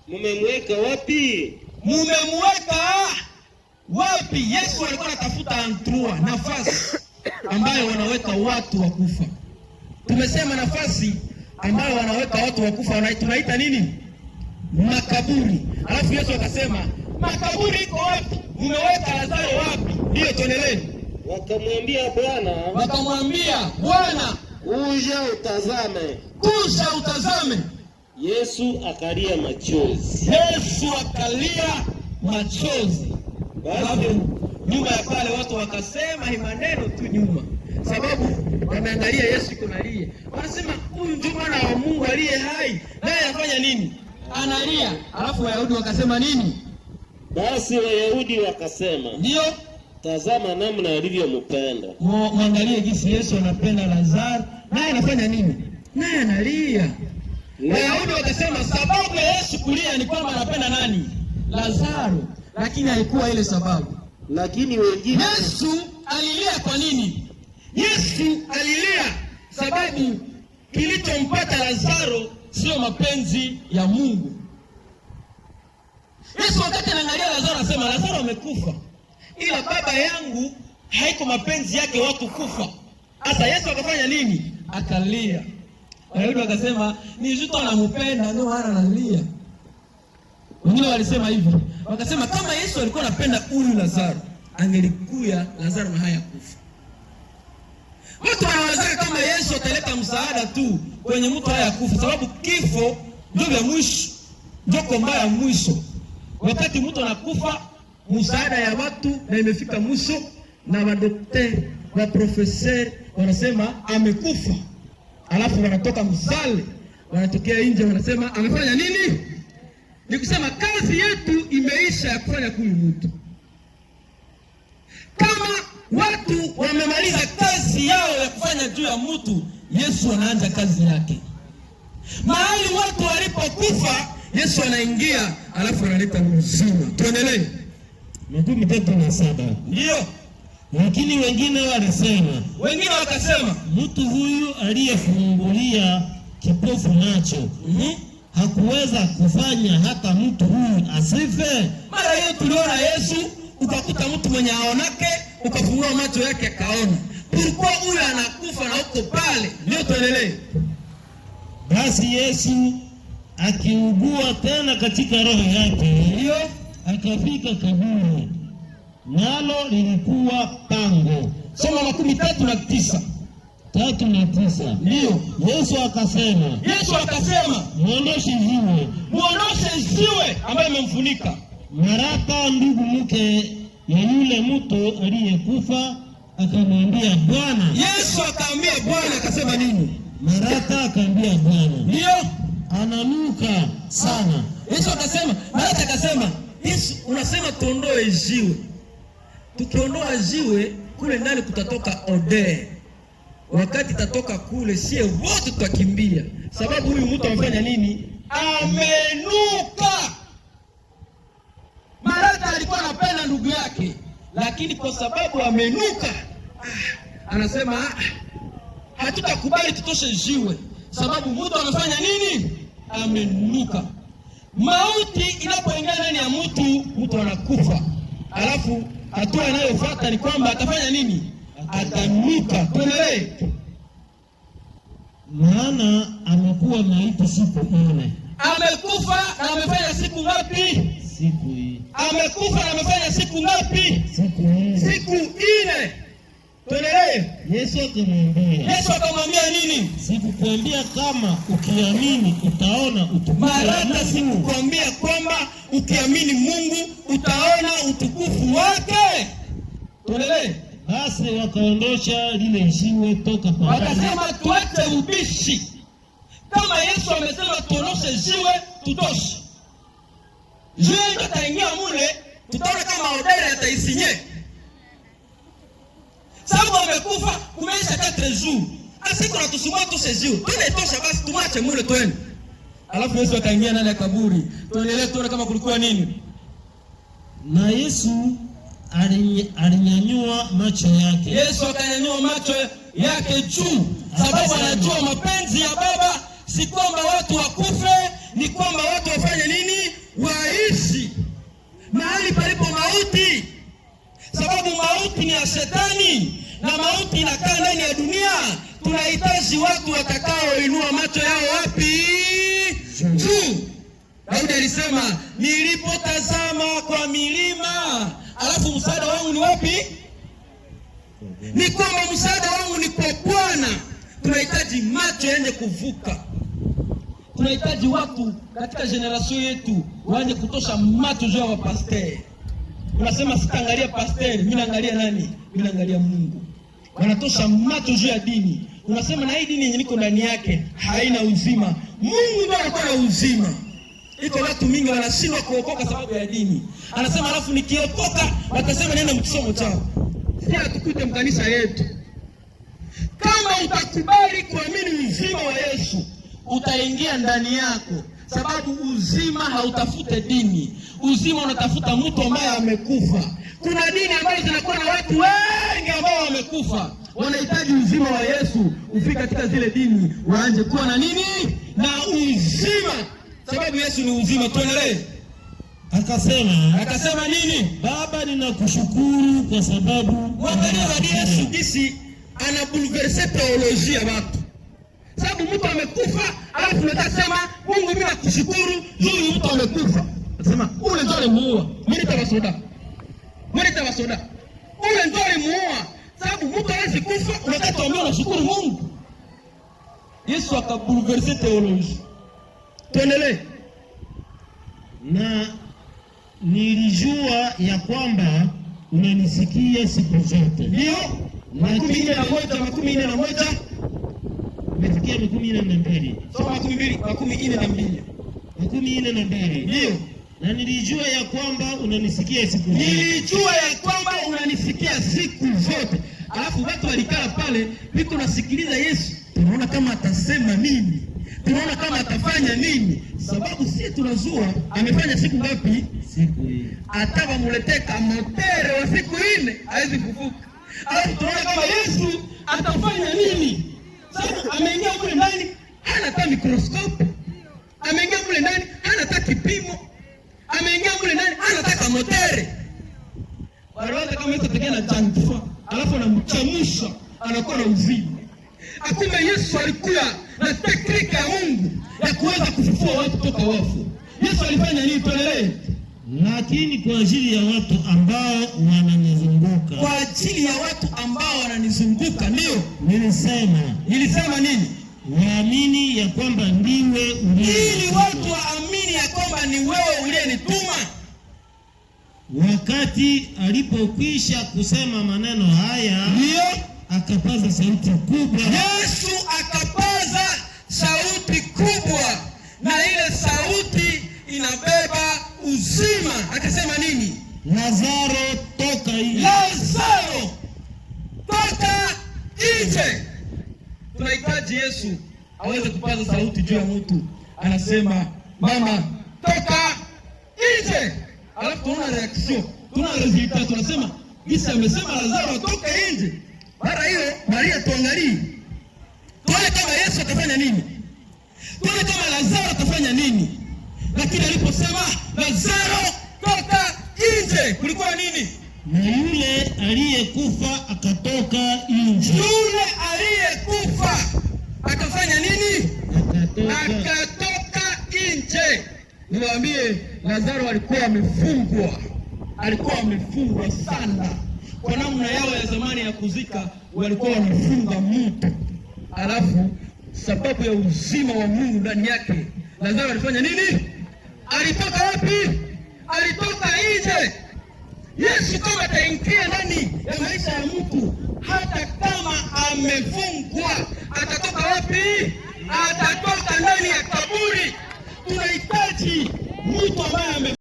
Mumemweka wapi? Mumemweka wapi? Yesu alikuwa anatafuta antrua, nafasi ambayo wanaweka watu wa kufa. Tumesema nafasi ambayo wanaweka watu wa kufa tunaita nini? Makaburi. Alafu Yesu akasema, makaburi iko wapi? Mumeweka Lazaro wapi? Ndio tuendelee. Wakamwambia Bwana, kuja utazame. Kuja utazame. Yesu akalia machozi. Yesu akalia machozi. Basi nyuma ya pale watu wakasema hii maneno tu nyuma, sababu wameangalia Yesu kunalia. Wanasema huyu ndio mwana wa Mungu aliye hai, naye anafanya nini? Analia. Alafu Wayahudi wakasema nini? Basi Wayahudi wakasema, ndio, tazama namna alivyompenda. Muangalie jinsi Yesu anapenda Lazaro, naye anafanya nini? Naye analia. Wayahudi wakasema sababu ya Yesu kulia ni kwamba anapenda nani? Lazaro. Lakini haikuwa ile sababu. Lakini wengine, Yesu alilia kwa nini? Yesu alilia sababu kilichompata Lazaro sio mapenzi ya Mungu. Yesu wakati anaangalia Lazaro anasema, Lazaro amekufa, ila baba yangu haiko mapenzi yake watu kufa. Sasa Yesu akafanya nini? Akalia. Wayahudi wakasema ni Yusufu anampenda ndio maana analia. Wengine walisema hivi, wakasema kama Yesu alikuwa anapenda huyu Lazaro, angelikuya Lazaro na haya kufa. Watu wanawaza kama Yesu ataleta msaada tu kwenye mtu haya kufa, sababu kifo ndio ya mwisho, ndio komba ya mwisho. Wakati mtu anakufa, msaada ya watu na imefika mwisho, na madaktari na profesori wanasema amekufa. Alafu wanatoka msale, wanatokea nje wanasema amefanya nini? Ni kusema kazi yetu imeisha ya kufanya huyu mtu. Kama watu wamemaliza kazi yao ya kufanya juu ya mtu, Yesu anaanza kazi yake. Mahali watu walipokufa, Yesu anaingia, alafu analeta uzima. Tuendelee. 37. Ndio. Lakini wengine wakasema, mtu huyu aliyefungulia kipofu macho, hakuweza kufanya hata mtu huyu asife? Mara hiyo tuliona Yesu, ukakuta mtu mwenye aonake, ukafungua macho yake akaona. Kulikuwa huyu anakufa na uko pale. Ndio tuendelee. Basi Yesu akiugua tena katika roho yake, ndio akafika kaburi, nalo lilikuwa pango. Soma 39. 39. Ndio. Yesu akasema, muondoshe jiwe ambayo imemfunika. Marata ndugu mke ya yule mtu aliyekufa akamwambia Bwana. Yesu akaambia Bwana, akasema nini? Marata akaambia Bwana, ndio, ananuka sana. Yesu akasema, Marata akasema, Yesu unasema tuondoe jiwe. Tukiondoa jiwe kule ndani kutatoka odeur. Wakati tatoka kule, sie wote tutakimbia, sababu huyu mtu amefanya nini? Amenuka. Marata alikuwa anapenda ndugu yake, lakini kwa sababu amenuka, anasema hatutakubali tutoshe jiwe, sababu mtu amefanya nini? Amenuka. Mauti inapoingia ndani ya mtu anakufa. Alafu hatua inayofuata ni kwamba atafanya nini? Atanuka. Tuendelee. Maana amekuwa maiti siku 4. Amekufa na amefanya siku ngapi? Siku hii. Amekufa na amefanya siku ngapi? Siku 4. Siku 4. Tuendelee. Yesu akamwambia nini? Sikukwambia kama ukiamini utaona utukufu. Marata, sikukwambia kwamba ukiamini Mungu utaona utukufu wake? Tuendelee. Basi wakaondosha lile jiwe toka kwa wakasema tuache ubishi. Kama Yesu amesema tuondoshe jiwe, tutoshe. Jiwe ndio taingia mule, tutaona kama odere ataisinye. Sababu amekufa kumeisha 4 jours. Asiku na tusumua tusejiwe. Tunatosha basi tumache mule twende. Alafu Yesu akaingia ndani ya kaburi. Tuendelee tuone kama kulikuwa nini. Na Yesu alinyanyua macho yake. Yesu akanyanyua macho yake juu, sababu anajua mapenzi ya Baba si kwamba watu wakufe, ni kwamba watu wafanye nini? waishi mahali palipo mauti, sababu mauti ni ya shetani na mauti inakaa ndani ya dunia. Tunahitaji watu watakaoinua macho yao wapi? Juu. Daudi alisema, nilipotazama kwa milima, alafu msaada wangu ni wapi? Ni kwamba msaada wangu ni kwa Bwana. Tunahitaji macho yenye kuvuka. Tunahitaji watu katika generation yetu waje kutosha macho juu ya wapasteri. Unasema sitaangalia pasteri, mimi naangalia nani? Mimi naangalia Mungu. Wanatosha macho juu ya dini. Unasema na hii dini yenye niko ndani yake haina uzima. Mungu ndiye anakuwa na uzima. Iko watu mingi wanashindwa kuokoka sababu ya dini. Anasema alafu nikiokoka watasema nenda mkisomo chao. Sisi tukute mkanisa yetu. Kama utakubali kuamini uzima wa Yesu, utaingia ndani yako, sababu uzima hautafute dini. Uzima unatafuta mtu ambaye amekufa. Kuna dini ambazo zinakuwa na watu wengi ambao wamekufa. Wanahitaji uzima wa Yesu ufike katika zile dini, waanje kuwa na nini? Na uzima. Sababu Yesu ni uzima. Tuendelee. Akasema nini? Baba, ninakushukuru kwa sababu mwangalia Yesu jinsi anabulverse teolojia watu. Sababu mtu amekufa, alafu tunasema Mungu mimi nakushukuru juu mtu amekufa. Nasema ule ndio alimuua. Mimi nitawasoda. Ule ndio alimuua. Sababu mtu hawezi kufa unataka tuambie unashukuru Mungu. Yesu akabulverse teolojia. Tuendelee. Na nilijua ya kwamba unanisikia siku zote. Ndio. 41 Umefikia 42. Soma 42. 42. Ndio. Na nilijua ya kwamba unanisikia siku zote. Nilijua ya kwamba unanisikia siku zote. Alafu watu walikaa pale, biko nasikiliza Yesu. Tunaona kama atasema nini? Tunaona kama atafanya nini? Sababu sisi tunazua amefanya siku ngapi? Siku hii. Ataba muletee kamotere wa siku 4 hawezi kufuka. Alafu tunaona kama Yesu atafanya nini? Sababu ameingia kule ndani hana hata mikroskopu. Ameingia kule ndani hana hata kipimo. Ameingia kule ndani hana hata kamotere. Wanawaza kama Yesu atakia na changifa, alafu anamchamusha, anakuwa na uzima. Akumbe Yesu alikuwa na tekniki ya Mungu ya kuweza kufufua watu kutoka wafu. Yesu alifanya nini? Tuendelee. Lakini kwa ajili ya watu ambao wananizunguka. Kwa ajili ya watu ambao wananizunguka, ndio nilisema nini? Waamini ya kwamba ndiwe uliye. Ili watu waamini ya kwamba ni wewe uliyenituma. Wakati alipokwisha kusema maneno haya, ndio akapaza sauti kubwa. Yesu akapaza sauti kubwa, na ile sauti inabeba uzima. Akasema nini? Lazaro, toka nje. Lazaro, toka nje. Tunahitaji Yesu aweze kupaza sauti juu ya mtu. Anasema, mama, toka nje. Alafu tunaona reaction, tunaona resultat. Tunasema, Yesu amesema Lazaro atoke nje. Mara hiyo Maria tuangalie. Tuone kama Yesu atafanya nini? Tuone kama Lazaro atafanya nini? Lakini aliposema Lazaro toka nje, kulikuwa nini? Na yule aliyekufa akatoka nje. Yule aliyekufa akafanya nini? Akatoka nje. Niwaambie, Lazaro alikuwa amefungwa sana. Kwa namna yao ya zamani ya kuzika, walikuwa wanafunga mtu. Alafu sababu ya uzima wa Mungu ndani yake, Lazaro alifanya nini? Alitoka wapi? Alitoka nje. Yesu kama ataingia ndani ya maisha ya mtu, hata kama amefungwa, atatoka wapi? Atatoka ndani ya kaburi. Tunahitaji mtu ambaye